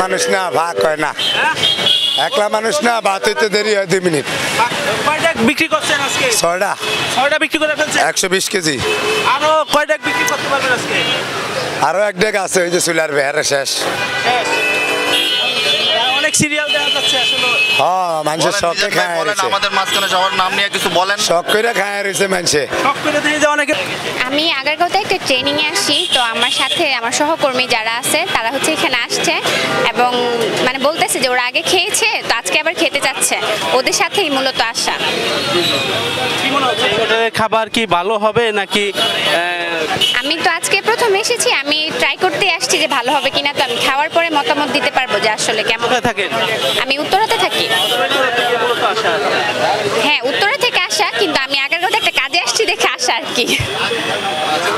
মানুষ না ভাগ হয় না, একলা মানুষ না, ভাত হইতে দেরি হয় 2 মিনিট। কয়টা বিক্রি করছেন আজকে? 6টা বিক্রি করে ফেলছেন। 120 কেজি। আরো কয়টা বিক্রি করতে পারবেন আজকে? আরো 1 ডেক আছে, ওই যে চুলার বেহারে শেষ। অনেক সিরিয়াল দেখা যাচ্ছে আসলে। হ্যাঁ, মানুষের শখে খায় রয়েছে, আমাদের মাঝখানে সবার নাম নিয়ে কিছু বলেন। শখ করে খায় রয়েছে মানুষে। শখ করে দিয়ে যে অনেকে। আমি আগারগাঁওতে একটা ট্রেনিংয়ে আসি, তো আমার সাথে আমার সহকর্মী যারা আছে তারা হচ্ছে এখানে আসছে এবং মানে বলতেছে যে ওরা আগে খেয়েছে তো আজকে আবার খেতে চাচ্ছে, ওদের সাথেই মূলত আসা। কি মনে হচ্ছে এই হোটেলের খাবার কি ভালো হবে নাকি? আমি তো আজকে প্রথম এসেছি, আমি ট্রাই করতে আসছি যে ভালো হবে কিনা, তো আমি খাওয়ার পরে মতামত দিতে পারবো যে আসলে কেমন। কোথায় থাকেন? আমি উত্তরাতে থাকি। হ্যাঁ, উত্তরা থেকে আসা, কিন্তু আমি আগারগাঁওতে একটা কাজে আসছি দেখে আসা আর কি।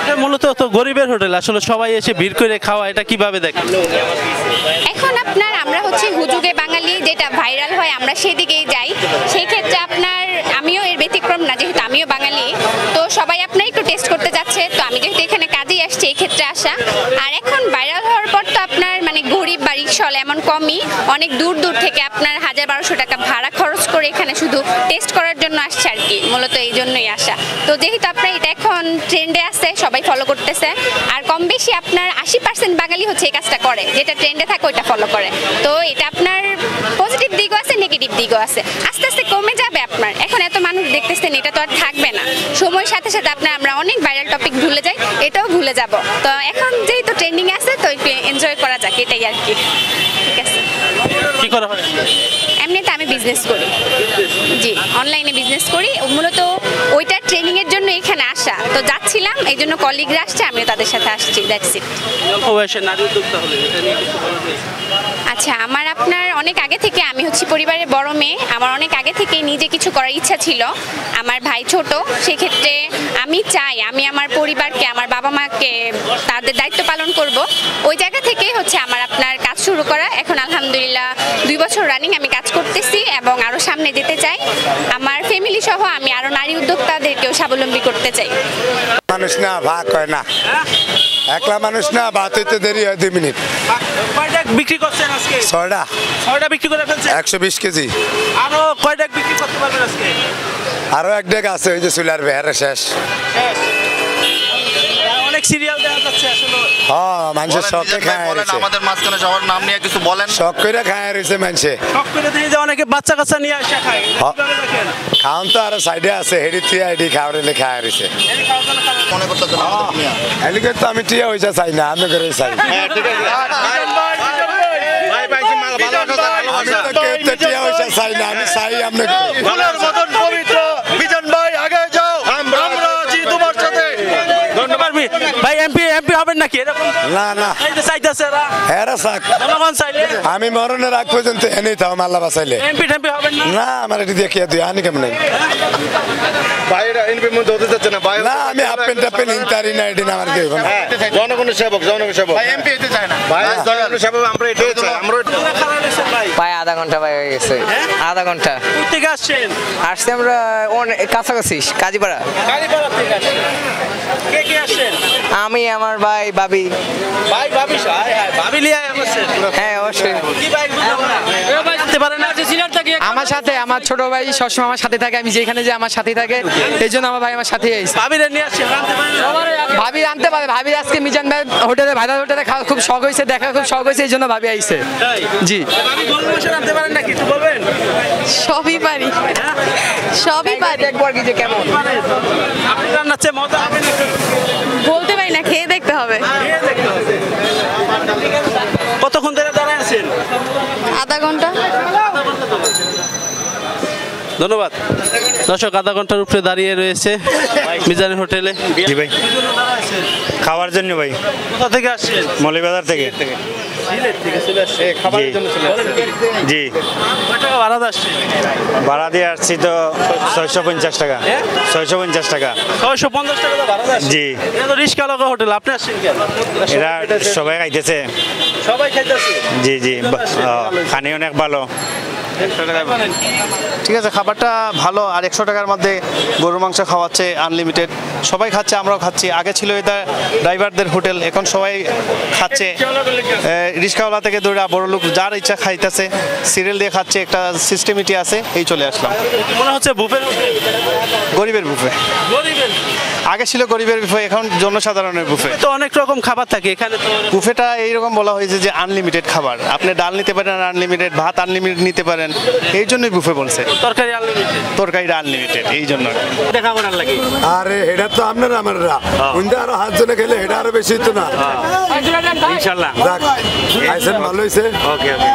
এটা মূলত তো গরিবের হোটেল, আসলে সবাই এসে ভিড় করে খাওয়া, এটা কিভাবে দেখেন? এখন আপনার আমরা হচ্ছে হুজুগে বাঙালি, যেটা ভাইরাল হয় আমরা সেদিকেই যাই। সেই ক্ষেত্রে আপনার আমিও এর ব্যতিক্রম না, যেহেতু আমিও বাঙালি, তো সবাই আপনার একটু টেস্ট করতে যাচ্ছে, তো আমি যেহেতু এখানে কাজেই আসছি এই ক্ষেত্রে আসা। আর এখন ভাইরাল হওয়ার পর তো আপনার মানে গরিব বা রিক্সাওয়ালা এমন কমই, অনেক দূর দূর থেকে আপনার 1000-1200 টাকা ভাড়া খরচ করে এখানে শুধু টেস্ট করার জন্য আসছে আর কি, মূলত এই জন্যই আসা। তো যেহেতু আপনার এটা এখন ট্রেন্ডে আছে, সবাই ফলো করতেছে, আর কম বেশি আপনার 80% বাঙালি হচ্ছে এই কাজটা করে, যেটা ট্রেন্ডে থাকে ওইটা ফলো করে। তো এটা আপনার পজিটিভ দিকও আছে, নেগেটিভ দিকও আছে, আস্তে আস্তে কমে যাবে আপনার। এখন এত মানুষ দেখতেছেন, এটা তো আর থাকবে না, সময়ের সাথে সাথে আপনার আমরা অনেক ভাইরাল টপিক ভুলে যাই, এটাও ভুলে যাব। তো এখন যেহেতু ট্রেন্ডিং আছে তো একটু এনজয় করা যাক, এটাই আর কি। ঠিক আছে। কি করা হয়? এমনিতে আমি বিজনেস করি, জি অনলাইনে বিজনেস করি, মূলত ওইটার ট্রেনিংয়ের জন্য এখানে আসা, তো যাচ্ছিলাম এই জন্য কলিগরা আসছে, আমিও তাদের সাথে আসছি, দ্যাটস ইট। অল্প বয়সে নারী উদ্যোক্তা হলে এটা নিয়ে কিছু বলা যায়? আচ্ছা, আমার আপনার অনেক আগে থেকে, আমি হচ্ছে পরিবারের বড় মেয়ে, আমার অনেক আগে থেকে নিজে কিছু করার ইচ্ছা ছিল। আমার ভাই ছোট, সেক্ষেত্রে আমি চাই আমি আমার পরিবারকে, আমার বাবা মাকে তাদের দায়িত্ব পালন করব, ওই জায়গা থেকেই হচ্ছে আমার আপনার কাজ শুরু করা। এখন আলহামদুলিল্লাহ 2 বছর রানিং আমি কাজ করতেছি এবং আরও সামনে যেতে চাই। আমার ফ্যামিলি সহ আমি আরও নারী উদ্যোক্তাদেরকেও স্বাবলম্বী করতে চাই। মানুষ না ভাগ হয় না, একলা মানুষ না, ভাত হইতে দেরি হয় 2 মিনিট। কয়টা বিক্রি করছেন আজকে? 6টা বিক্রি করে ফেলছেন। 120 কেজি। আরো কয়টা বিক্রি করতে পারবেন আজকে? আরো 1 ডেক আছে, ওই যে চুলার বেহারে শেষ। অনেক সিরিয়াল দেখা যাচ্ছে আসলে। হ্যাঁ, মানুষের শখে খায় রয়েছে, আমাদের মাঝখানে সবার নাম নিয়ে কিছু বলেন। শখ করে খায় রয়েছে মানুষে। শখ করে দিয়ে যে অনেকে বাচ্চা কাচ্চা নিয়ে আসে খায়, কিভাবে দেখেন? খাওয়ান তো আরো সাইডে আছে, হেডি থিয়া হেডি খাওয়ারে খায় রয়েছে। মনে করতেছেন আমাদের নিয়ে? এদিকে তো আমি টিয়া হইসা চাই না, আমি করে চাই। আমি তো কেউ তো টিয়া হইসা চাই না, আমি চাই আপনাকে। ভাই এমপি হবেন নাকি এরকম? না না, চাইতেছে এরা। হেরা চাক, জনগণ চাইলে আমি মরণের আগ পর্যন্ত এনেই থাও আল্লাহ বাঁচাইলে। এমপি টেমপি হবেন না? না, আমার এটি দেখিয়া দিই, আনি কেমন বাইরে এমপির মধ্যে হতে যাচ্ছে না, না, আমি হাফ প্যান্ট টাপেন ইনতারি না, এটি আমার কেউ না। জনগণের সেবক, জনগণের সেবক। এমপি হতে চায় না ভাই জনগণের সেবক, আমরা এটাই চাই। আমরা প্রায় আধা ঘন্টা ভাই হয়ে গেছে, আধা ঘন্টা। থেকে আসছেন? আসছি আমরা কাছাকাছি কাজীপাড়া। গাড়িপাড়া থেকে আসছেন? কে কে আসছেন? আমি, আমার ভাই, ভাবি। ভাই ভাবি ভাবি লিয়ে আসছেন? হ্যাঁ অবশ্যই। কি ভাই জানতে পারেন না? আমার সাথে আমার ছোট ভাই সবসময় আমার সাথে থাকে, আমি যেখানে যে আমার সাথে থাকে, এই জন্য আমার ভাই আমার সাথে আইছে। ভাবিরে নিয়ে আসছেন, জানতে পারেন না? ভাবি আনতে পারে, ভাবি আজকে মিজান ভাই হোটেলে, ভাইরাল হোটেলে খাওয়া খুব শখ হয়েছে, দেখা খুব শখ হয়েছে, এই জন্য ভাবি আইছে। তাই? জি। ভাবি গরুর মাংস রাঁধতে পারেন নাকি একটু বলবেন? সবই পারি, সবই পারি। একবার কি যে কেমন আপনি রান্নাচ্ছে মজা হবে না? বলতে পারি না, খেয়ে দেখতে হবে। খেয়ে দেখতে হবে। কতক্ষণ ধরে দাঁড়ায় আছেন? আধা ঘন্টা। ধন্যবাদ। দর্শক আধা ঘন্টার উপরে দাঁড়িয়ে রয়েছে মিজানের হোটেলে। জি ভাই, খাওয়ার জন্য ভাই। কোথা থেকে আসছেন? মৌলভীবাজার থেকে। সিলেট থেকে চলে আসছেন খাবারের জন্য? জি। কয় টাকা ভাড়া আসছে? ভাড়া দিয়ে আসছি তো 650 টাকা। 650 টাকা। 650 টাকা ভাড়া আসছে? জি। এটা তো রিস্কা লাগা হোটেল, আপনি আসছেন কেন? এরা সবাই খাইতেছে। সবাই খাইতেছে? জি জি, খানি অনেক ভালো। ঠিক আছে, খাবারটা ভালো। আর 100 টাকার মধ্যে গরুর মাংস খাওয়াচ্ছে আনলিমিটেড, সবাই খাচ্ছে, আমরাও খাচ্ছি। আগে ছিল এটা ড্রাইভারদের হোটেল, এখন সবাই খাচ্ছে। রিক্সাওয়ালা থেকে ধরে বড় লোক যার ইচ্ছা খাইতেছে, সিরিয়াল দিয়ে খাচ্ছে, একটা সিস্টেমিটি আছে। এই চলে আসলাম। মনে হচ্ছে বুফে, গরিবের বুফে। আগে ছিল গরিবের বুফে, এখন জনসাধারণের বুফে। তো অনেক রকম খাবার থাকে এখানে, তো বুফেটা এইরকম বলা হয়েছে যে আনলিমিটেড খাবার, আপনি ডাল নিতে পারেন আনলিমিটেড, ভাত আনলিমিটেড নিতে পারেন, এই জন্যই বুফে বলছে। তরকারি আনলিমিটেড, তরকারিটা আনলিমিটেড, এই জন্য। দেখা আমার লাগে। আরে এটা তো আপনারা আমাররা উইন্দা আরো 7 জনে খেলে এটা আরো বেশি তো না। ইনশাআল্লাহ যাক, আইসেন ভালো হইছে। ওকে ওকে।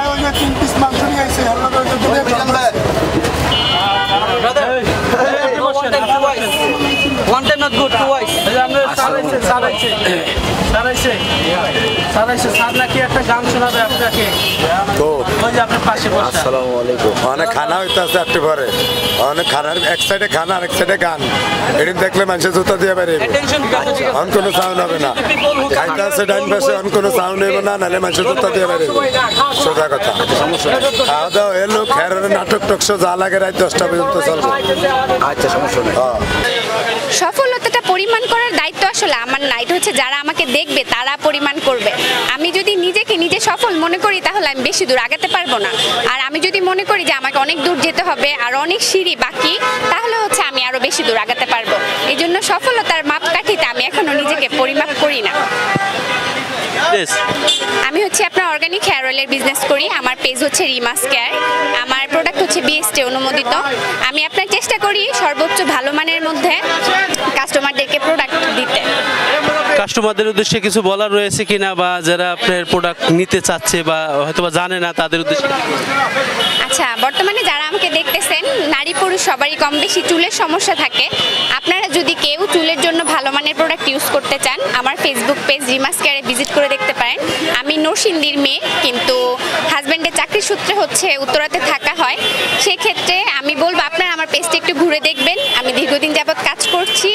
One time not good, twice. Sir নাকি একটা গান শোনাবে আপনাকে, তো ওই যে আপনার পাশে বসে। অনেক খানা হইতেছে একটু পরে, অনেক খানার এক সাইডে খানা আর এক সাইডে গান। এদিন দেখলে মানুষের জুতা দিয়ে বেরিয়ে অন কোনো সাউন্ড হবে না। খাইতে আছে ডাইন পাশে, অন কোনো সাউন্ড হবে না, নাহলে মানুষের জুতা দিয়ে বেরিয়ে সোজা কথা। খাওয়া দাওয়া এলো, খেয়ার নাটক টক শো যা লাগে রাত 10টা পর্যন্ত চলবে। আচ্ছা, সমস্যা নেই। সফলতাটা পরিমাণ করার দায়িত্ব আসলে আমার না, এটা হচ্ছে যারা আমাকে দেখবে তারা পরিমাণ করবে। আমি যদি নিজেকে নিজে সফল মনে করি তাহলে আমি বেশি দূর আগাতে পারবো না। আর আমি যদি মনে করি যে আমাকে অনেক দূর যেতে হবে আর অনেক সিঁড়ি বাকি, তাহলে হচ্ছে আমি আরো বেশি দূর আগাতে পারবো। এই জন্য সফলতার মাপকাঠিতে আমি এখনো নিজেকে পরিমাপ করি না। আমি হচ্ছে আপনার অর্গানিক হেয়ার অয়েলের বিজনেস করি। আমার পেজ হচ্ছে রিমাস কেয়ার। আমার প্রোডাক্ট হচ্ছে বিএসটি অনুমোদিত। আমি আপনার চেষ্টা করি সর্বোচ্চ ভালো মানের মধ্যে কাস্টমারদেরকে প্রোডাক্ট দিতে। কাস্টমারদের উদ্দেশ্যে কিছু বলার রয়েছে কিনা, বা যারা আপনার প্রোডাক্ট নিতে চাচ্ছে বা হয়তো বা জানে না, তাদের উদ্দেশ্যে? আচ্ছা, বর্তমানে যারা আমাকে দেখতেছেন, নারী পুরুষ সবারই কম বেশি চুলের সমস্যা থাকে। আপনারা যদি কেউ চুলের জন্য ভালো মানের প্রোডাক্ট ইউজ করতে চান, আমার ফেসবুক পেজ রিমাস কেয়ারে ভিজিট করে দেখতে পারেন। আমি নরসিংদীর মেয়ে, কিন্তু হাজব্যান্ডের চাকরি সূত্রে হচ্ছে উত্তরাতে থাকা হয়। সেক্ষেত্রে আমি বলবো আপনারা আমার পেজটা একটু ঘুরে দেখবেন। আমি দীর্ঘদিন যাবৎ কাজ করছি।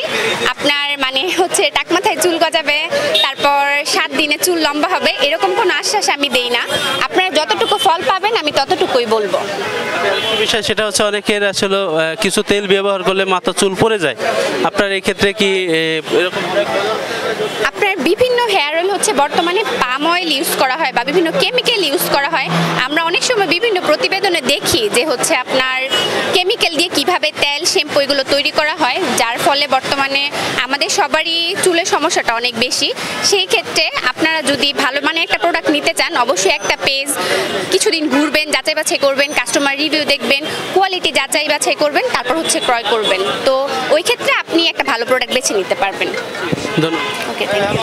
আপনার মানে হচ্ছে টাক মাথায় চুল গজাবে, তারপর 7 দিনে চুল লম্বা হবে, এরকম কোনো আশ্বাস আমি দেই না। আপনারা যতটুকু ফল পাবেন আমি ততটুকুই বলবো। বিষয় সেটা হচ্ছে অনেকের আসলে কিছু তেল ব্যবহার করলে মাথা চুল পড়ে যায়। আপনার এই ক্ষেত্রে কি এরকম? আপনার বিভিন্ন হেয়ার অয়েল হচ্ছে বর্তমানে পাম অয়েল ইউজ করা হয় বা বিভিন্ন কেমিক্যাল ইউজ করা হয়। আমরা অনেক সময় বিভিন্ন প্রতিবেদনে দেখি যে হচ্ছে আপনার কেমিক্যাল দিয়ে কিভাবে তেল, শ্যাম্পু এগুলো তৈরি করা হয়, যার ফলে বর্তমানে আমাদের সবারই চুলের সমস্যাটা অনেক বেশি। সেই ক্ষেত্রে আপনারা যদি ভালো মানের একটা প্রোডাক্ট নিতে চান, অবশ্যই একটা পেজ কিছুদিন ঘুরবেন, যাচাই বাছাই করবেন, কাস্টমার রিভিউ দেখবেন, কোয়ালিটি যাচাই বাছাই করবেন, তারপর হচ্ছে ক্রয় করবেন। তো ওই ক্ষেত্রে আপনি একটা ভালো প্রোডাক্ট বেছে নিতে পারবেন। ধন্যবাদ। ওকে, থ্যাংক ইউ।